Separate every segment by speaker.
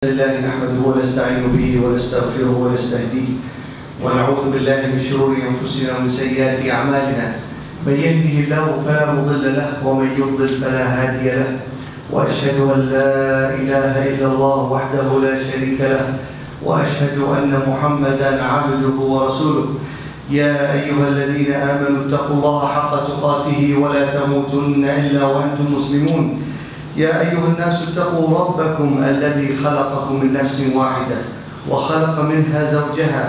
Speaker 1: لله نحمده ونستعين به ونستغفره ونستهديه ونعوذ بالله من شرور انفسنا ومن سيئات اعمالنا. من يهده الله فلا مضل له ومن يضلل فلا هادي له، واشهد ان لا اله الا الله وحده لا شريك له، واشهد ان محمدا عبده ورسوله. يا ايها الذين امنوا اتقوا الله حق تقاته ولا تموتن الا وانتم مسلمون. يا أيها الناس اتقوا ربكم الذي خلقكم من نفس واحدة وخلق منها زوجها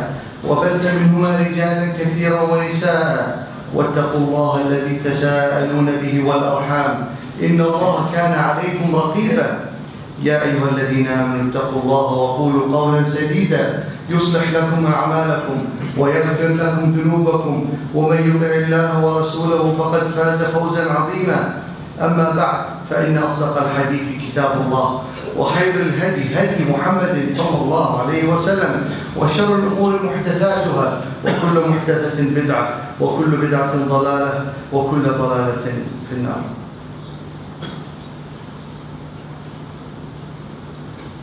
Speaker 1: وبث منهما رجالا كثيرا ونساء، واتقوا الله الذي تساءلون به والأرحام إن الله كان عليكم رقيبا. يا أيها الذين آمنوا اتقوا الله وقولوا قولا سديدا يصلح لكم أعمالكم ويغفر لكم ذنوبكم، ومن يطع الله ورسوله فقد فاز فوزا عظيما. أما بعد، فإن أصدق الحديث كتاب الله، وخير الهدي هدي محمد صلى الله عليه وسلم، وشر الأمور محدثاتها، وكل محدثة بدعة، وكل بدعة ضلالة، وكل ضلالة في النار.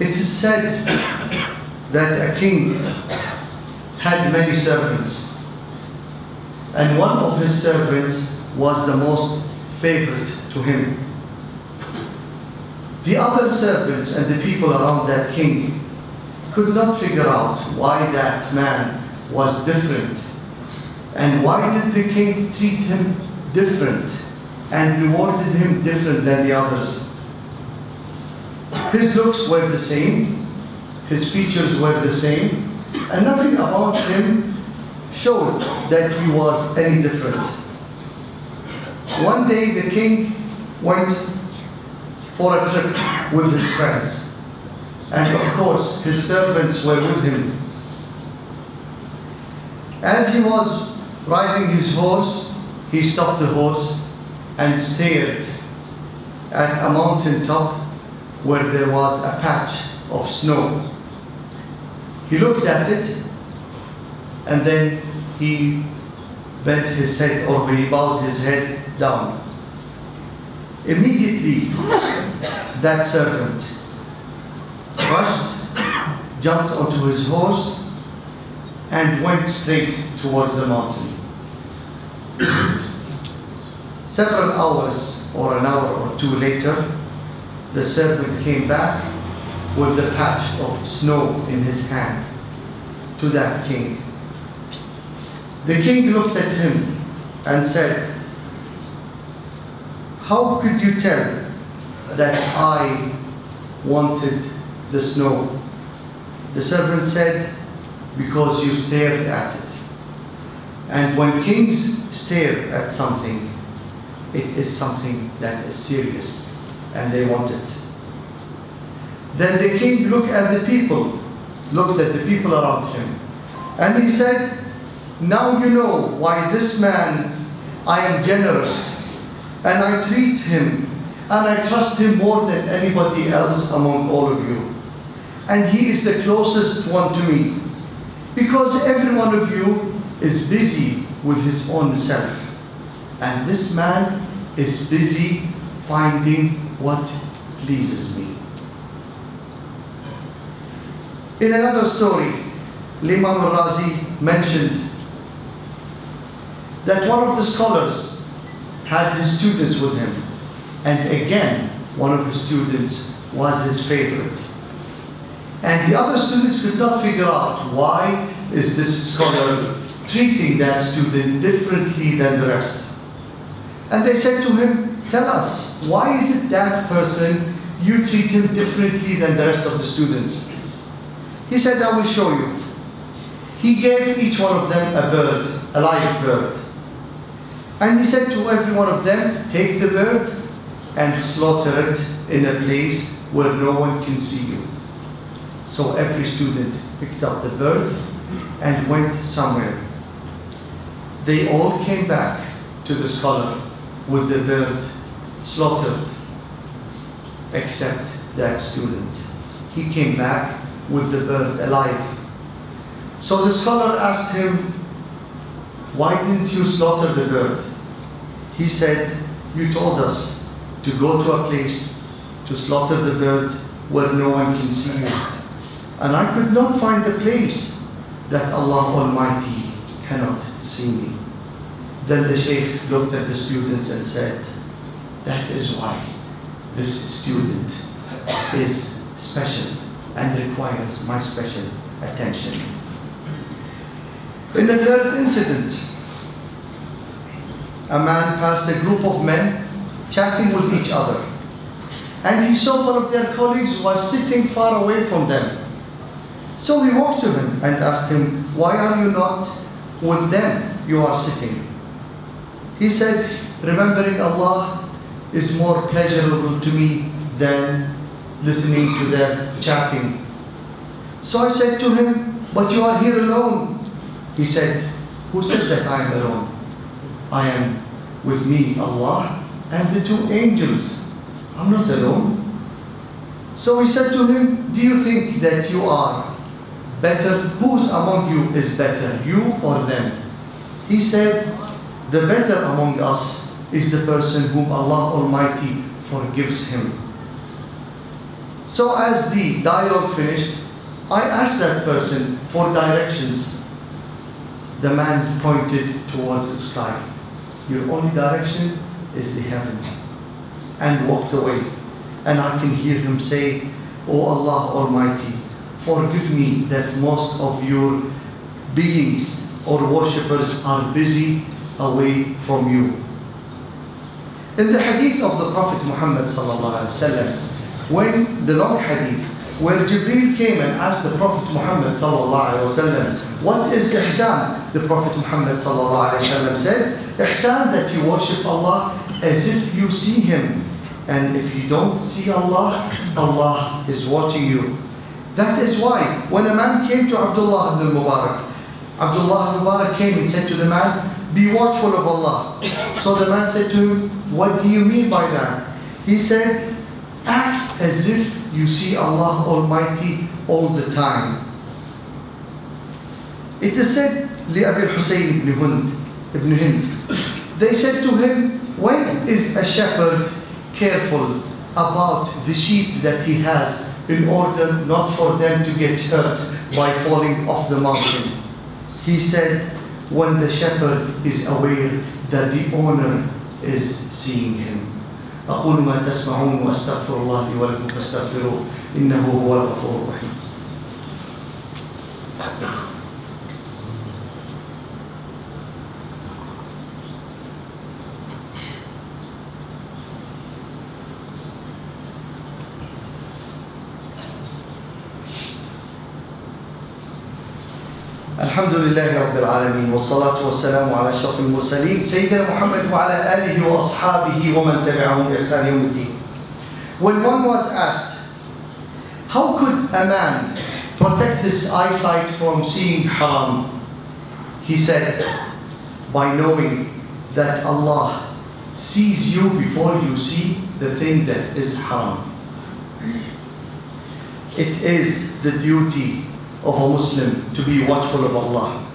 Speaker 1: It is said that a king had many servants, and one of his servants was the most favorite to him. The other servants and the people around that king could not figure out why that man was different, and why did the king treat him different and rewarded him different than the others. His looks were the same, his features were the same, and nothing about him showed that he was any different. One day the king went for a trip with his friends, and of course his servants were with him. As he was riding his horse, he stopped the horse and stared at a mountain top where there was a patch of snow. He looked at it, and then he bent his head, or he bowed his head down. Immediately, that servant rushed, jumped onto his horse, and went straight towards the mountain. Several hours, or an hour or two later, the servant came back with the patch of snow in his hand to that king. The king looked at him and said, "How could you tell that I wanted the snow?" The servant said, "Because you stared at it. And when kings stare at something, it is something that is serious, and they want it." Then the king looked at the people around him, and he said, "Now you know why this man, I am generous, and I treat him and I trust him more than anybody else among all of you. And he is the closest one to me, because every one of you is busy with his own self, and this man is busy finding what pleases me." In another story, Imam al-Razi mentioned that one of the scholars had his students with him, and again one of his students was his favorite, and the other students could not figure out why is this scholar treating that student differently than the rest. And they said to him, "Tell us, why is it that person you treat him differently than the rest of the students?" He said, "I will show you." He gave each one of them a bird, a live bird. And he said to every one of them, "Take the bird and slaughter it in a place where no one can see you." So every student picked up the bird and went somewhere. They all came back to the scholar with the bird slaughtered, except that student. He came back with the bird alive. So the scholar asked him, "Why didn't you slaughter the bird?" He said, "You told us to go to a place to slaughter the bird where no one can see you. and I could not find a place that Allah Almighty cannot see me. Then the Shaykh looked at the students and said, that is why this student is special and requires my special attention. In the third incident, a man passed a group of men chatting with each other, and he saw one of their colleagues was sitting far away from them. So he walked to him and asked him, why are you not with them you are sitting? He said, remembering Allah is more pleasurable to me than listening to their chatting. So I said to him, but you are here alone. He said, who said that I am alone? I am with me, Allah, and the two angels. I'm not alone. So he said to him, do you think that you are better? Whose among you is better, you or them? He said, the better among us is the person whom Allah Almighty forgives him. So as the dialogue finished, I asked that person for directions. The man pointed towards the sky. Your only direction is the heavens. And walked away. And I can hear him say, O Allah Almighty, forgive me that most of your beings or worshippers are busy away from you. In the hadith of the Prophet Muhammad sallallahu alaihi wasallam, when the long hadith, where Jibreel came and asked the Prophet Muhammad sallallahu alaihi wasallam, what is ihsan? The Prophet Muhammad sallallahu alaihi wasallam said, ihsan, that you worship Allah as if you see Him. And if you don't see Allah, Allah is watching you. That is why when a man came to Abdullah ibn Mubarak, Abdullah ibn Mubarak came and said to the man, be watchful of Allah. So the man said to him, what do you mean by that? He said, act as if you see Allah Almighty all the time. It is said, لأبي الحسين ibn Hind, they said to him, when is a shepherd careful about the sheep that he has in order not for them to get hurt by falling off the mountain? He said, when the shepherd is aware that the owner is seeing him. أقول ما تسمعون وأستغفر الله لي ولكم فاستغفروه إنه هو الغفور الرحيم. الحمد لله رب العالمين والصلاة والسلام على أشرف المرسلين سيدنا محمد وعلى آله وأصحابه ومن تبعهم بإحسان يوم الدين. When one was asked, how could a man protect his eyesight from seeing haram? He said, by knowing that Allah sees you before you see the thing that is haram. It is the duty of a Muslim to be watchful of Allah.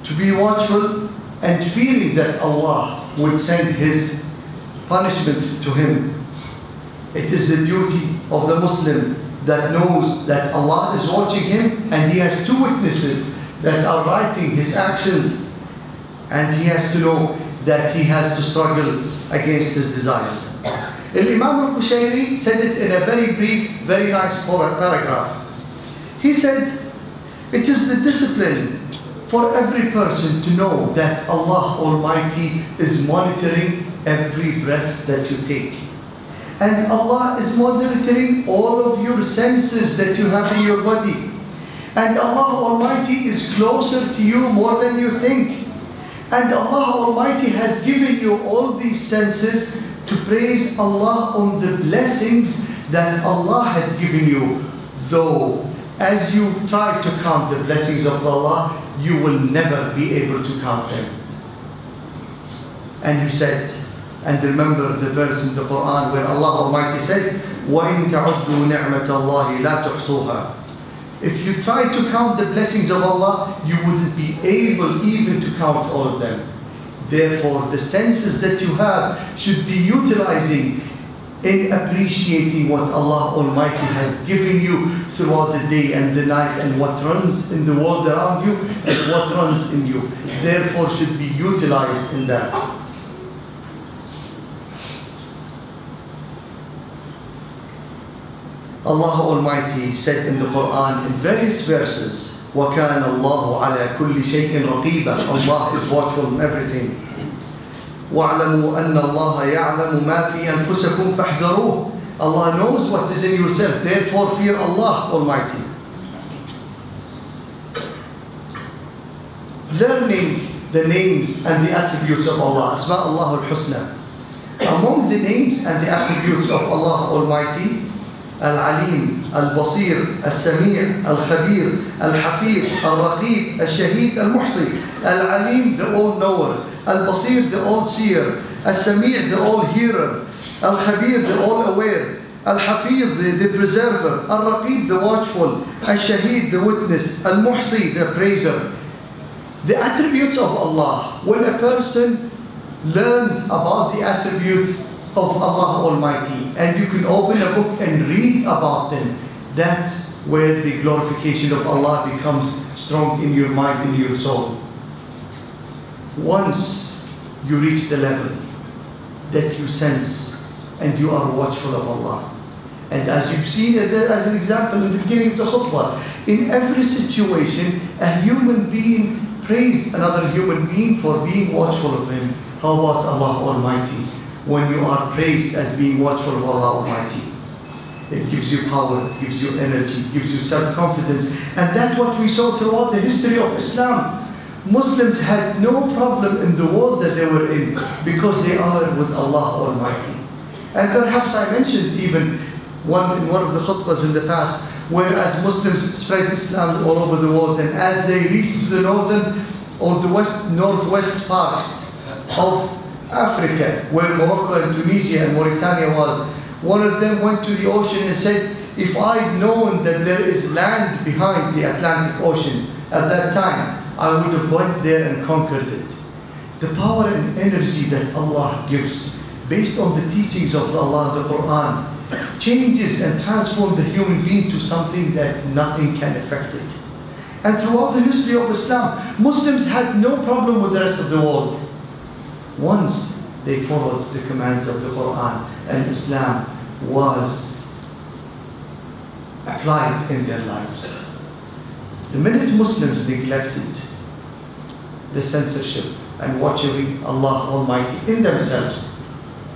Speaker 1: To be watchful and fearing that Allah would send His punishment to him. It is the duty of the Muslim that knows that Allah is watching him and he has two witnesses that are writing his actions, and he has to know that he has to struggle against his desires. Imam al-Qushayri said it in a very brief, very nice paragraph. He said, it is the discipline for every person to know that Allah Almighty is monitoring every breath that you take. And Allah is monitoring all of your senses that you have in your body. And Allah Almighty is closer to you more than you think. And Allah Almighty has given you all these senses to praise Allah on the blessings that Allah had given you. Though, as you try to count the blessings of Allah, you will never be able to count them. And he said, and remember the verse in the Quran where Allah Almighty said, وَإِن تَعُدُّوا نِعْمَةَ اللَّهِ لَا تُحْصُوهَا. If you try to count the blessings of Allah, you wouldn't be able even to count all of them. Therefore, the senses that you have should be utilizing in appreciating what Allah Almighty has given you throughout the day and the night, and what runs in the world around you and what runs in you. Therefore should be utilized in that. Allah Almighty said in the Quran in various verses, وَكَانَ اللَّهُ عَلَى كُلِّ شَيْءٍ رَقِيبًا. Allah is watchful on everything. وَاعْلَمُوا أَنَّ اللَّهَ يَعْلَمُ مَا فِي أَنفُسِكُمْ فَاحْذَرُوهُ. Allah knows what is in yourself, therefore fear Allah Almighty. Learning the names and the attributes of Allah, Asma'ullah al-Husna. Among the names and the attributes of Allah Almighty, Al-Alim, Al-Basir, Al-Sami', Al-Khabir, Al-Hafiz, Al-Raqib, Al-Shahid, Al-Muhsi. Al-Alim, the all-knower. Al-Basir, the all-seer. Al-Sami', the all-hearer. Al-Khabir, the all-aware. Al-Hafiz, the preserver. Al-Raqib, the watchful. Al-Shahid, the witness. Al-Muhsi, the praiser. The attributes of Allah. When a person learns about the attributes of Allah Almighty, and you can open a book and read about them, that's where the glorification of Allah becomes strong in your mind, in your soul. Once you reach the level that you sense and you are watchful of Allah, and as you've seen as an example in the beginning of the khutbah, in every situation a human being praised another human being for being watchful of him. How about Allah Almighty? When you are praised as being watchful of Allah Almighty, it gives you power, it gives you energy, it gives you self-confidence. And that's what we saw throughout the history of Islam. Muslims had no problem in the world that they were in because they are with Allah Almighty. And perhaps I mentioned even in one of the khutbahs in the past, whereas Muslims spread Islam all over the world, and as they reached the northern or the northwest part of Africa, where Morocco and Tunisia and Mauritania was, one of them went to the ocean and said, if I'd known that there is land behind the Atlantic Ocean at that time, I would have went there and conquered it. The power and energy that Allah gives, based on the teachings of Allah, the Quran, changes and transforms the human being to something that nothing can affect it. And throughout the history of Islam, Muslims had no problem with the rest of the world. Once they followed the commands of the Quran and Islam was applied in their lives. The minute Muslims neglected the censorship and watching Allah Almighty in themselves,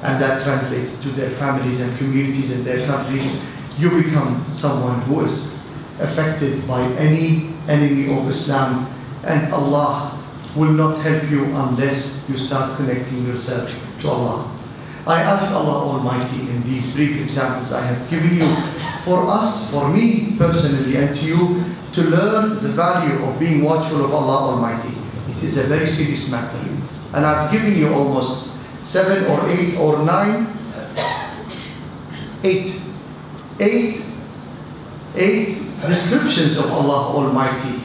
Speaker 1: and that translates to their families and communities and their countries, you become someone who is affected by any enemy of Islam, and Allah will not help you unless you start connecting yourself to Allah. I ask Allah Almighty in these brief examples I have given you, for us, for me personally, and to you, to learn the value of being watchful of Allah Almighty. It is a very serious matter. And I've given you almost 7 or 8 or 9, 8 descriptions of Allah Almighty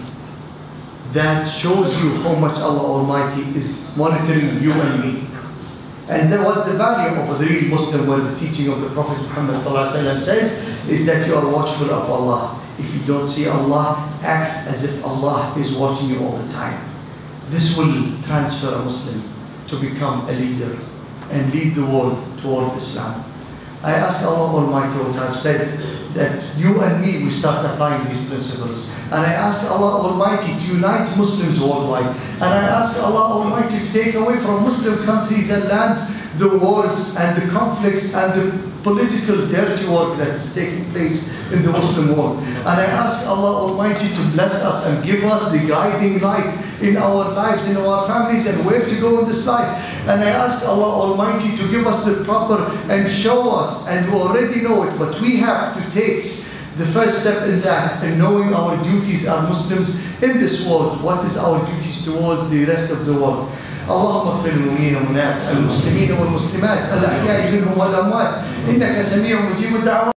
Speaker 1: that shows you how much Allah Almighty is monitoring you and me. And then what the value of the real Muslim, where the teaching of the Prophet Muhammad says, is that you are watchful of Allah. If you don't see Allah, act as if Allah is watching you all the time. This will transfer a Muslim to become a leader and lead the world toward Islam. I ask Allah Almighty, what I've said, that you and me, we start applying these principles. And I ask Allah Almighty to unite Muslims worldwide. And I ask Allah Almighty to take away from Muslim countries and lands the wars and the conflicts and the political dirty work that is taking place in the Muslim world. And I ask Allah Almighty to bless us and give us the guiding light in our lives, in our families, and where to go in this life. And I ask Allah Almighty to give us the proper and show us, and we already know it, but we have to take the first step in that, and knowing our duties as Muslims in this world. What is our duties towards the rest of the world? اللهم اغفر للمؤمنين والمؤمنات المسلمين والمسلمات الأحياء منهم والأموات إنك سميع مجيب الدعوات.